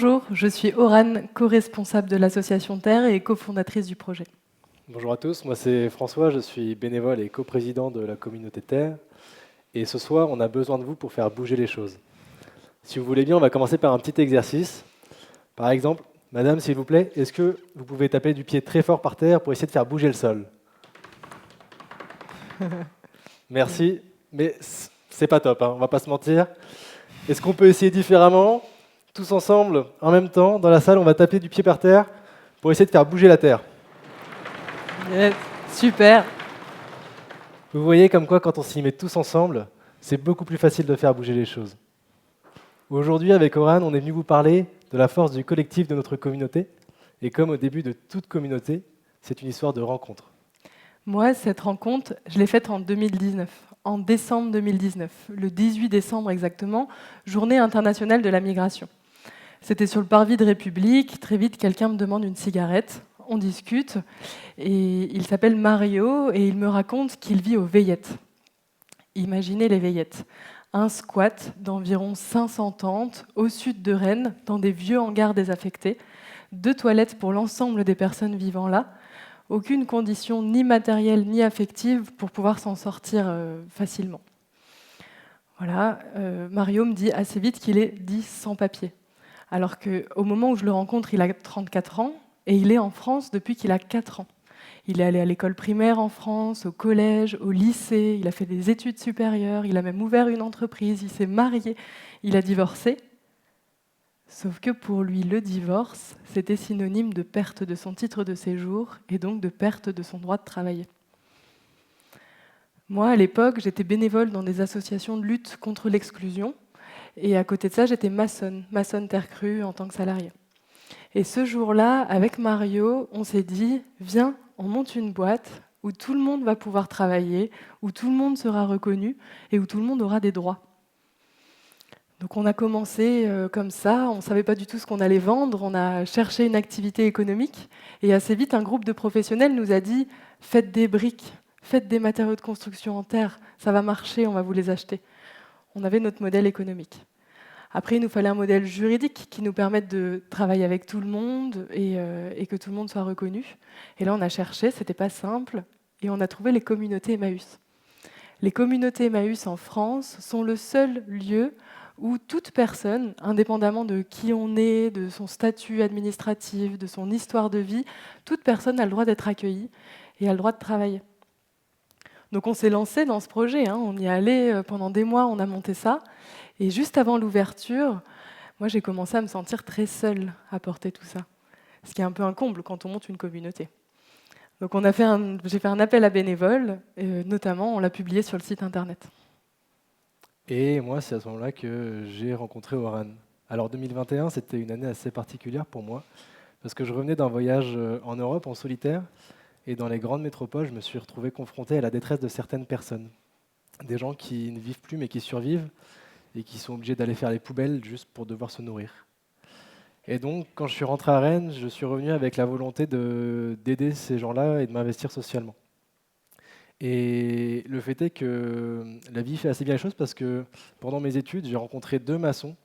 Bonjour, je suis Aurane, co-responsable de l'association Terre et cofondatrice du projet. Bonjour à tous, moi c'est François, je suis bénévole et coprésident de la communauté Terre. Et ce soir, on a besoin de vous pour faire bouger les choses. Si vous voulez bien, on va commencer par un petit exercice. Par exemple, madame, s'il vous plaît, est-ce que vous pouvez taper du pied très fort par terre pour essayer de faire bouger le sol? Merci, mais c'est pas top, hein, on va pas se mentir. Est-ce qu'on peut essayer différemment? Tous ensemble, en même temps, dans la salle, on va taper du pied par terre pour essayer de faire bouger la terre. Yes, super. Vous voyez comme quoi, quand on s'y met tous ensemble, c'est beaucoup plus facile de faire bouger les choses. Aujourd'hui, avec Aurane, on est venu vous parler de la force du collectif de notre communauté. Et comme au début de toute communauté, c'est une histoire de rencontre. Moi, cette rencontre, je l'ai faite en 2019, en décembre 2019, le 18 décembre exactement, journée internationale de la migration. C'était sur le parvis de République. Très vite, quelqu'un me demande une cigarette. On discute. Et il s'appelle Mario et il me raconte qu'il vit aux Veillettes. Imaginez les Veillettes. Un squat d'environ 500 tentes au sud de Rennes, dans des vieux hangars désaffectés. 2 toilettes pour l'ensemble des personnes vivant là. Aucune condition ni matérielle ni affective pour pouvoir s'en sortir facilement. Voilà, Mario me dit assez vite qu'il est dit sans papier. Alors qu'au moment où je le rencontre, il a 34 ans et il est en France depuis qu'il a 4 ans. Il est allé à l'école primaire en France, au collège, au lycée, il a fait des études supérieures, il a même ouvert une entreprise, il s'est marié, il a divorcé. Sauf que pour lui, le divorce, c'était synonyme de perte de son titre de séjour et donc de perte de son droit de travailler. Moi, à l'époque, j'étais bénévole dans des associations de lutte contre l'exclusion. Et à côté de ça, j'étais maçonne Terre Crue en tant que salariée. Et ce jour-là, avec Mario, on s'est dit, viens, on monte une boîte où tout le monde va pouvoir travailler, où tout le monde sera reconnu et où tout le monde aura des droits. Donc on a commencé comme ça, on ne savait pas du tout ce qu'on allait vendre, on a cherché une activité économique et assez vite, un groupe de professionnels nous a dit, faites des briques, faites des matériaux de construction en terre, ça va marcher, on va vous les acheter. On avait notre modèle économique. Après, il nous fallait un modèle juridique qui nous permette de travailler avec tout le monde et que tout le monde soit reconnu. Et là, on a cherché, c'était pas simple, et on a trouvé les communautés Emmaüs. Les communautés Emmaüs en France sont le seul lieu où toute personne, indépendamment de qui on est, de son statut administratif, de son histoire de vie, toute personne a le droit d'être accueillie et a le droit de travailler. Donc on s'est lancé dans ce projet, on y est allé pendant des mois, on a monté ça. Et juste avant l'ouverture, moi j'ai commencé à me sentir très seule à porter tout ça. Ce qui est un peu un comble quand on monte une communauté. Donc j'ai fait un appel à bénévoles, notamment on l'a publié sur le site internet. Et moi, c'est à ce moment-là que j'ai rencontré Aurane. Alors 2021, c'était une année assez particulière pour moi, parce que je revenais d'un voyage en Europe en solitaire, et dans les grandes métropoles, je me suis retrouvé confronté à la détresse de certaines personnes. Des gens qui ne vivent plus mais qui survivent, et qui sont obligés d'aller faire les poubelles juste pour devoir se nourrir. Et donc, quand je suis rentré à Rennes, je suis revenu avec la volonté d'aider ces gens-là et de m'investir socialement. Et le fait est que la vie fait assez bien les choses parce que pendant mes études, j'ai rencontré deux maçons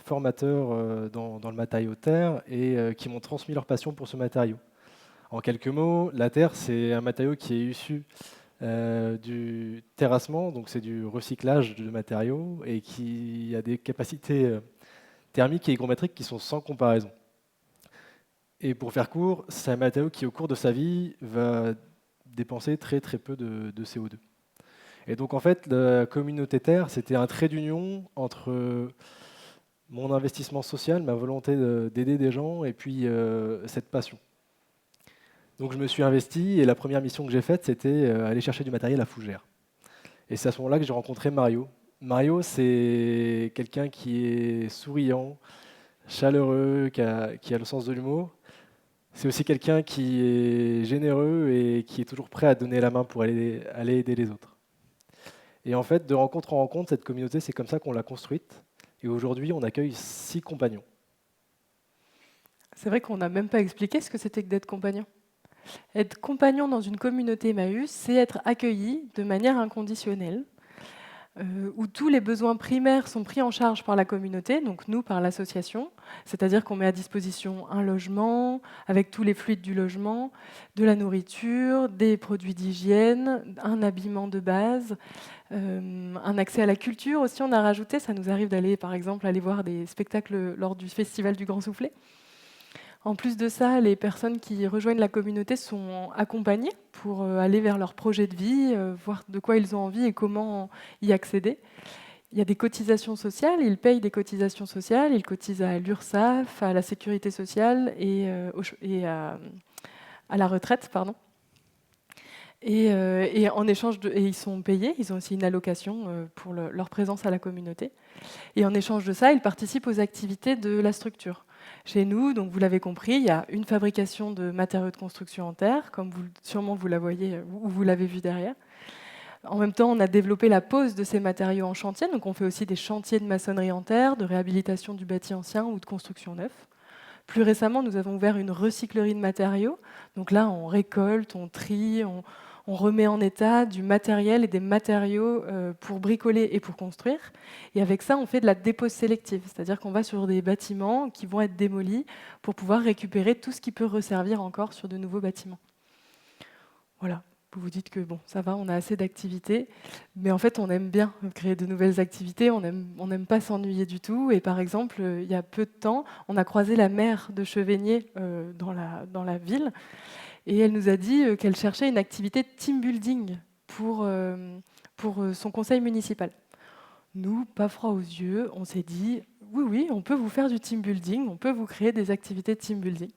formateurs dans le matériau terre et qui m'ont transmis leur passion pour ce matériau. En quelques mots, la terre, c'est un matériau qui est issu du terrassement, donc c'est du recyclage de matériaux et qui a des capacités thermiques et hygrométriques qui sont sans comparaison. Et pour faire court, c'est un matériau qui, au cours de sa vie, va dépenser très très peu de CO2. Et donc en fait, la communauté Terre, c'était un trait d'union entre mon investissement social, ma volonté d'aider des gens et puis cette passion. Donc je me suis investi et la première mission que j'ai faite, c'était aller chercher du matériel à Fougères. Et c'est à ce moment-là que j'ai rencontré Mario. Mario, c'est quelqu'un qui est souriant, chaleureux, qui a le sens de l'humour. C'est aussi quelqu'un qui est généreux et qui est toujours prêt à donner la main pour aller aider les autres. Et en fait, de rencontre en rencontre, cette communauté, c'est comme ça qu'on l'a construite. Et aujourd'hui, on accueille 6 compagnons. C'est vrai qu'on n'a même pas expliqué ce que c'était que d'être compagnon. Être compagnon dans une communauté Emmaüs, c'est être accueilli de manière inconditionnelle. où tous les besoins primaires sont pris en charge par la communauté, donc nous par l'association, c'est-à-dire qu'on met à disposition un logement avec tous les fluides du logement, de la nourriture, des produits d'hygiène, un habillement de base, un accès à la culture aussi. On a rajouté, ça nous arrive d'aller par exemple aller voir des spectacles lors du festival du Grand Soufflet. En plus de ça, les personnes qui rejoignent la communauté sont accompagnées pour aller vers leur projet de vie, voir de quoi ils ont envie et comment y accéder. Il y a des cotisations sociales, ils payent des cotisations sociales, ils cotisent à l'URSSAF, à la sécurité sociale et à la retraite, pardon. Et en échange et ils sont payés, ils ont aussi une allocation pour leur présence à la communauté. Et en échange de ça, ils participent aux activités de la structure. Chez nous, donc vous l'avez compris, il y a une fabrication de matériaux de construction en terre, comme sûrement vous la voyez ou vous l'avez vu derrière. En même temps, on a développé la pose de ces matériaux en chantier, donc on fait aussi des chantiers de maçonnerie en terre, de réhabilitation du bâti ancien ou de construction neuf. Plus récemment, nous avons ouvert une recyclerie de matériaux. Donc là, on récolte, on trie, on remet en état du matériel et des matériaux pour bricoler et pour construire. Et avec ça, on fait de la dépose sélective, c'est-à-dire qu'on va sur des bâtiments qui vont être démolis pour pouvoir récupérer tout ce qui peut resservir encore sur de nouveaux bâtiments. Voilà. Vous vous dites que bon, ça va, on a assez d'activités, mais en fait, on aime bien créer de nouvelles activités, on n'aime pas s'ennuyer du tout. Et par exemple, il y a peu de temps, on a croisé la maire de Chevigné dans la ville, et elle nous a dit qu'elle cherchait une activité de team building pour son conseil municipal. Nous, pas froid aux yeux, on s'est dit oui, oui, on peut vous faire du team building, on peut vous créer des activités de team building.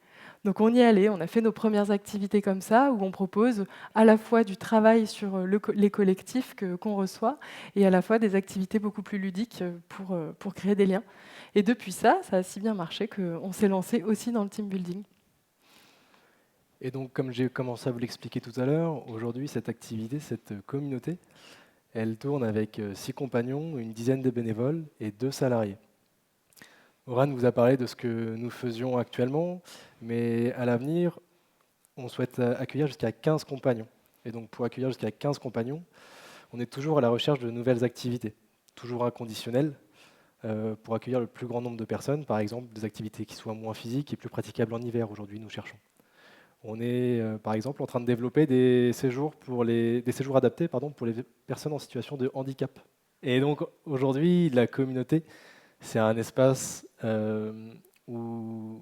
Donc on y est allé, on a fait nos premières activités comme ça, où on propose à la fois du travail sur les collectifs qu'on reçoit, et à la fois des activités beaucoup plus ludiques pour créer des liens. Et depuis ça a si bien marché qu'on s'est lancé aussi dans le team building. Et donc, comme j'ai commencé à vous l'expliquer tout à l'heure, aujourd'hui, cette activité, cette communauté, elle tourne avec 6 compagnons, une dizaine de bénévoles et 2 salariés. Oran vous a parlé de ce que nous faisions actuellement, mais à l'avenir, on souhaite accueillir jusqu'à 15 compagnons. Et donc, pour accueillir jusqu'à 15 compagnons, on est toujours à la recherche de nouvelles activités, toujours inconditionnelles, pour accueillir le plus grand nombre de personnes, par exemple des activités qui soient moins physiques et plus praticables en hiver. Aujourd'hui, nous cherchons. On est, par exemple, en train de développer des séjours adaptés pour les personnes en situation de handicap. Et donc, aujourd'hui, la communauté, c'est un espace où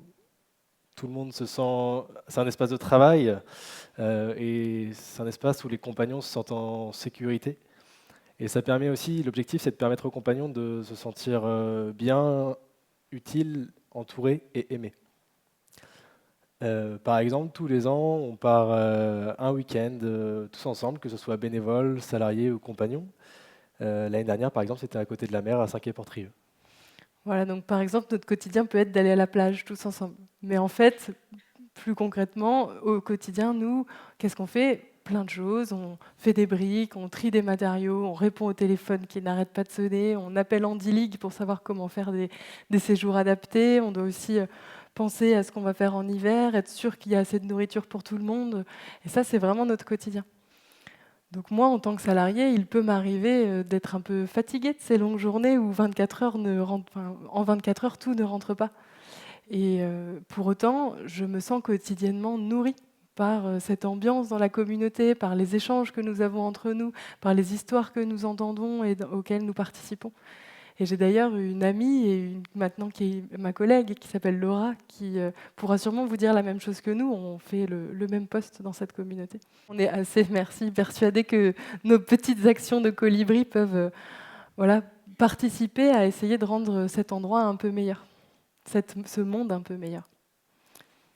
tout le monde se sent... C'est un espace de travail et c'est un espace où les compagnons se sentent en sécurité. Et ça permet aussi, l'objectif, c'est de permettre aux compagnons de se sentir bien, utiles, entourés et aimés. Par exemple, tous les ans, on part un week-end tous ensemble, que ce soit bénévoles, salariés ou compagnons. L'année dernière, par exemple, c'était à côté de la mer, à Saint-Quay-Portrieux. Voilà, donc par exemple, notre quotidien peut être d'aller à la plage tous ensemble. Mais en fait, plus concrètement, au quotidien, nous, qu'est-ce qu'on fait? Plein de choses. On fait des briques, on trie des matériaux, on répond au téléphone qui n'arrête pas de sonner, on appelle Andy League pour savoir comment faire des séjours adaptés. On doit aussi penser à ce qu'on va faire en hiver, être sûr qu'il y a assez de nourriture pour tout le monde. Et ça, c'est vraiment notre quotidien. Donc moi, en tant que salarié, il peut m'arriver d'être un peu fatiguée de ces longues journées où 24 heures en 24 heures, tout ne rentre pas. Et pour autant, je me sens quotidiennement nourrie par cette ambiance dans la communauté, par les échanges que nous avons entre nous, par les histoires que nous entendons et auxquelles nous participons. Et j'ai d'ailleurs une amie, maintenant qui est ma collègue, qui s'appelle Laura, qui pourra sûrement vous dire la même chose que nous. On fait le même poste dans cette communauté. On est assez, persuadés que nos petites actions de colibri peuvent participer à essayer de rendre cet endroit un peu meilleur, ce monde un peu meilleur.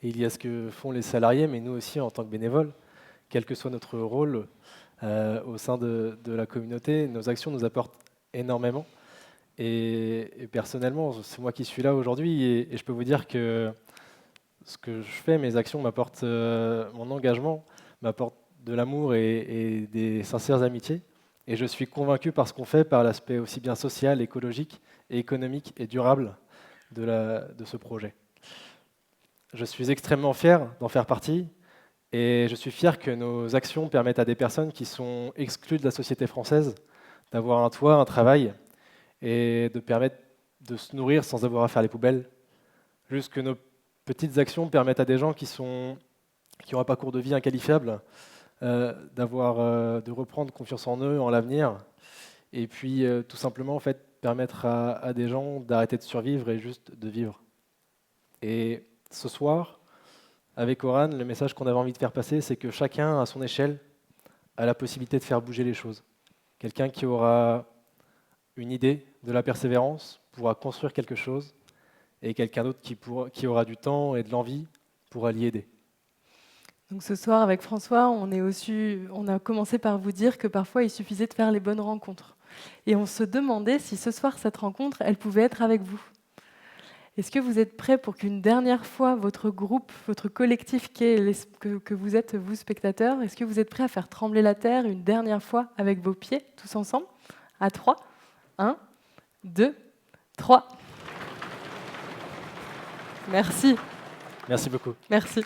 Et il y a ce que font les salariés, mais nous aussi en tant que bénévoles, quel que soit notre rôle au sein de la communauté, nos actions nous apportent énormément. Et personnellement, c'est moi qui suis là aujourd'hui et je peux vous dire que ce que je fais, mes actions m'apportent, mon engagement m'apporte de l'amour et des sincères amitiés. Et je suis convaincu par ce qu'on fait, par l'aspect aussi bien social, écologique, et économique et durable de ce projet. Je suis extrêmement fier d'en faire partie et je suis fier que nos actions permettent à des personnes qui sont exclues de la société française d'avoir un toit, un travail, et de permettre de se nourrir sans avoir à faire les poubelles. Juste que nos petites actions permettent à des gens qui ont un parcours de vie inqualifiable de reprendre confiance en eux, en l'avenir, et puis tout simplement en fait, permettre à des gens d'arrêter de survivre et juste de vivre. Et ce soir, avec Oran, le message qu'on avait envie de faire passer, c'est que chacun, à son échelle, a la possibilité de faire bouger les choses. Quelqu'un qui aura une idée, de la persévérance, pourra construire quelque chose, et quelqu'un d'autre qui aura du temps et de l'envie pourra l'y aider. Donc ce soir, avec François, on a commencé par vous dire que parfois, il suffisait de faire les bonnes rencontres. Et on se demandait si ce soir, cette rencontre, elle pouvait être avec vous. Est-ce que vous êtes prêts pour qu'une dernière fois, votre groupe, votre collectif que vous êtes, vous spectateurs, est-ce que vous êtes prêts à faire trembler la terre une dernière fois avec vos pieds, tous ensemble? À 3. 1, 2, 3. Merci. Merci beaucoup. Merci.